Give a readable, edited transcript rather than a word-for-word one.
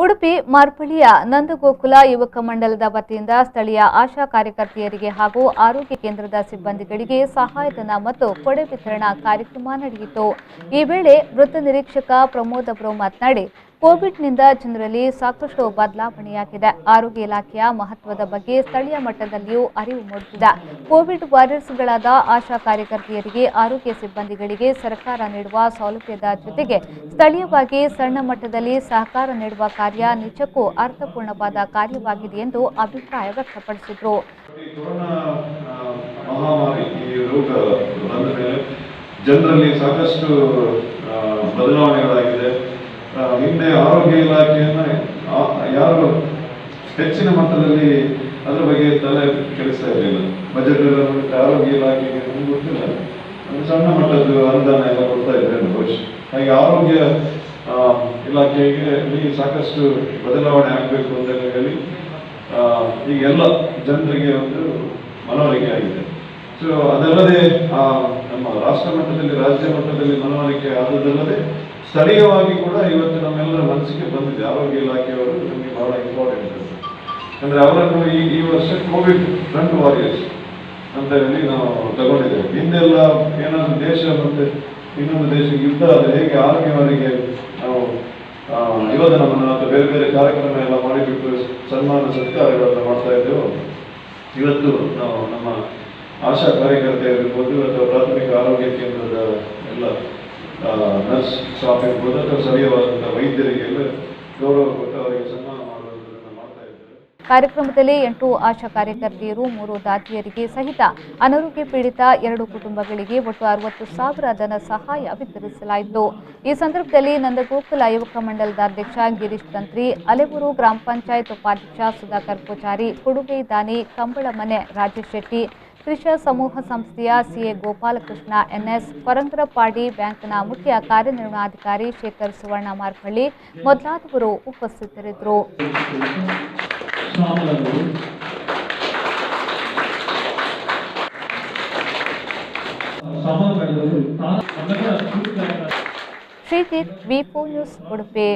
ಉಡುಪಿ ಮಾರ್ಪಳ್ಳಿಯ ನಂದಗೋಕುಲ ಯುವಕ ಮಂಡಲದ ವತಿಯಿಂದ ಸ್ಥಳೀಯ ಆಶಾ ಕಾರ್ಯಕರ್ತೆಯರಿಗೆ ಹಾಗೂ ಆರೋಗ್ಯ ಕೇಂದ್ರದ ಸಿಬ್ಬಂದಿಗಳಿಗೆ ಸಹಾಯಧನ ಮತ್ತು ಕೊಡೆ ವಿತರಣಾ ಕಾರ್ಯಕ್ರಮ ನಡೆಯಿತು। ಈ ವೇಳೆ ವೃತ್ತ ನಿರೀಕ್ಷಕ ಪ್ರಮೋದ್ ಅವರು ಮಾತನಾಡಿ, ಕೋವಿಡ್ನಿಂದ ಜನರಲ್ಲಿ ಸಾಕಷ್ಟು ಬದಲಾವಣೆಯಾಗಿದೆ। ಆರೋಗ್ಯ ಇಲಾಖೆಯ ಮಹತ್ವದ ಬಗ್ಗೆ ಸ್ಥಳೀಯ ಮಟ್ಟದಲ್ಲಿಯೂ ಅರಿವು ಮೂಡಿಸಿದೆ। ಕೋವಿಡ್ ವಾರಿಯರ್ಸ್ಗಳಾದ ಆಶಾ ಕಾರ್ಯಕರ್ತೆಯರಿಗೆ, ಆರೋಗ್ಯ ಸಿಬ್ಬಂದಿಗಳಿಗೆ ಸರ್ಕಾರ ನೀಡುವ ಸೌಲಭ್ಯದ ಜೊತೆಗೆ ಸ್ಥಳೀಯವಾಗಿ ಸಣ್ಣ ಮಟ್ಟದಲ್ಲಿ ಸಹಕಾರ ನೀಡುವ ಕಾರ್ಯ ನಿಜಕ್ಕೂ ಅರ್ಥಪೂರ್ಣವಾದ ಕಾರ್ಯವಾಗಿದೆ ಎಂದು ಅಭಿಪ್ರಾಯ ವ್ಯಕ್ತಪಡಿಸಿದರು। ಜನರಲ್ಲಿ ಸಾಕಷ್ಟು ಬದಲಾವಣೆಗಳಾಗಿದೆ। ಹಿಂದೆ ಆರೋಗ್ಯ ಇಲಾಖೆಯನ್ನು ಯಾರು ಹೆಚ್ಚಿನ ಮಟ್ಟದಲ್ಲಿ ಅದರ ಬಗ್ಗೆ ತಲೆ ಕೆಡಿಸ್ತಾ ಇರಲಿಲ್ಲ। ಬಜೆಟ್ ಆರೋಗ್ಯ ಇಲಾಖೆಗೆ ಗೊತ್ತಿಲ್ಲ, ಸಣ್ಣ ಮಟ್ಟದ ಅನುದಾನ ಎಲ್ಲ ಕೊಡ್ತಾ ಇದ್ದಾರೆ ಬಹುಶಃ। ಹಾಗೆ ಆರೋಗ್ಯ ಇಲಾಖೆಗೆ ಸಾಕಷ್ಟು ಬದಲಾವಣೆ ಆಗಬೇಕು ಅಂತ ಹೇಳಿ ಈಗೆಲ್ಲ ಜನರಿಗೆ ಒಂದು ಮನವರಿಕೆ ಆಗಿದೆ। ಸೊ ಅದಲ್ಲದೆ ನಮ್ಮ ರಾಷ್ಟ್ರ ಮಟ್ಟದಲ್ಲಿ, ರಾಜ್ಯ ಮಟ್ಟದಲ್ಲಿ ಮನವರಿಕೆ ಆದದಲ್ಲದೆ ಸ್ಥಳೀಯವಾಗಿ ಕೂಡ ಇವತ್ತು ನಮ್ಮೆಲ್ಲರ ಮನಸ್ಸಿಗೆ ಬಂದಿದೆ। ಆರೋಗ್ಯ ಇಲಾಖೆಯವರು ನಮಗೆ ಬಹಳ ಇಂಪಾರ್ಟೆಂಟ್ ಅಂದ್ರೆ ಅವರನ್ನು ಈ ವರ್ಷ ಕೋವಿಡ್ ಫ್ರಂಟ್ ವಾರಿಯರ್ಸ್ ಅಂತ ಹೇಳಿ ನಾವು ತಗೊಂಡಿದ್ದೇವೆ। ಹಿಂದೆಲ್ಲ ಏನಾದ್ರು ದೇಶ ಮತ್ತೆ ಇನ್ನೊಂದು ದೇಶಕ್ಕೆ ಯುದ್ಧ ಆದರೆ ಹೇಗೆ ಆರ್ಮಿಯವರಿಗೆ ನಾವು ಯೋಧನವನ್ನು ಅಥವಾ ಬೇರೆ ಬೇರೆ ಕಾರ್ಯಕ್ರಮ ಎಲ್ಲ ಮಾಡಿಬಿಟ್ಟು ಸನ್ಮಾನ ಸತ್ಕಾರಗಳನ್ನು ಮಾಡ್ತಾ ಇದ್ದೆವು, ಇವತ್ತು ನಾವು ನಮ್ಮ ಆಶಾ ಕಾರ್ಯಕರ್ತೆಯರಿರ್ಬೋದು ಅಥವಾ ಪ್ರಾಥಮಿಕ ಆರೋಗ್ಯ ಕೇಂದ್ರದ ಎಲ್ಲ ನರ್ಸ್ ಸ್ಟಾಫ್ ಇರ್ಬೋದು ಅಥವಾ ಸ್ಥಳೀಯವಾದಂತಹ ವೈದ್ಯರಿಗೆಲ್ಲ ಗೌರವ ಕೊಟ್ಟು ಅವರಿಗೆ ಸನ್ಮಾನ ಮಾಡುವುದನ್ನು ಮಾಡ್ತಾ ಇದ್ದಾರೆ। ಕಾರ್ಯಕ್ರಮದಲ್ಲಿ 8 ಆಶಾ ಕಾರ್ಯಕರ್ತೆಯರು, 3 ದಾದಿಯರಿಗೆ ಸಹಿತ ಅನಾರೋಗ್ಯ ಪೀಡಿತ 2 ಕುಟುಂಬಗಳಿಗೆ ಒಟ್ಟು 60,000 ಧನ ಸಹಾಯ ವಿತರಿಸಲಾಯಿತು। ಈ ಸಂದರ್ಭದಲ್ಲಿ ನಂದಗೋಕುಲ ಯುವಕ ಮಂಡಲದ ಅಧ್ಯಕ್ಷ ಗಿರೀಶ್ ತಂತ್ರಿ, ಅಲೆಬೂರು ಗ್ರಾಮ ಪಂಚಾಯತ್ ಉಪಾಧ್ಯಕ್ಷ ಸುಧಾಕರ್ ಪೂಜಾರಿ, ಕುಡುವೆ ದಾನಿ ಕಂಬಳಮನೆ ರಾಜೇಶ್ ಶೆಟ್ಟಿ, ಕೃಷಿ ಸಮೂಹ ಸಂಸ್ಥೆಯ ಸಿಎ ಗೋಪಾಲಕೃಷ್ಣ ಎನ್ಎಸ್, ಕೊರಂಗರಪಾಡಿ ಬ್ಯಾಂಕ್ನ ಮುಖ್ಯ ಕಾರ್ಯನಿರ್ವಹಣಾಧಿಕಾರಿ ಶೇಖರ್ ಸುವರ್ಣ ಮಾರ್ಪಳ್ಳಿ ಮೊದಲಾದವರು ಉಪಸ್ಥಿತರಿದ್ದರು। ಶ್ರೀಜಿತ್, ವಿ4 ನ್ಯೂಸ್, ಉಡುಪಿ।